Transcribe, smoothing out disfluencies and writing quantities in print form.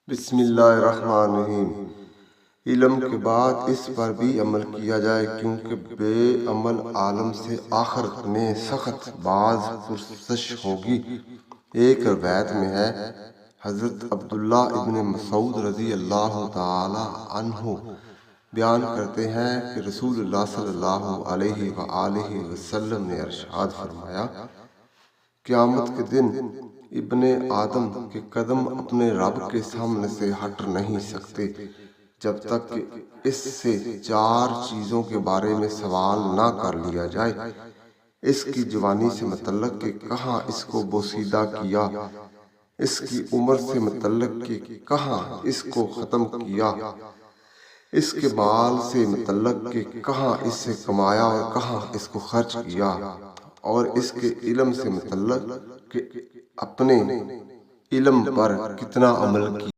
بسم اللہ الرحمن الرحیم۔ علم کے بعد اس پر بھی عمل کیا جائے، کیونکہ بے عمل عالم سے آخرت میں سخت باز پرسش ہوگی۔ ایک روایت میں ہے، حضرت عبداللہ ابن مسعود رضی اللہ تعالی عنہ بیان کرتے ہیں کہ رسول اللہ صلی اللہ علیہ وآلہ وسلم نے ارشاد فرمایا، قیامت کے دن ابن آدم کے قدم اپنے رب کے سامنے سے ہٹ نہیں سکتے جب تک کہ اس سے 4 چیزوں کے بارے میں سوال نہ کر لیا جائے۔ اس کی جوانی سے متعلق کہ کہاں اس کو بوسیدہ کیا، اس کی عمر سے متعلق کہ کہاں اس کو ختم کیا، اس کے مال سے متعلق کہ کہاں اس سے کمایا اور کہاں اس کو خرچ کیا، اور اس کے علم سے متعلق کہ اپنے علم پر کتنا عمل کیا۔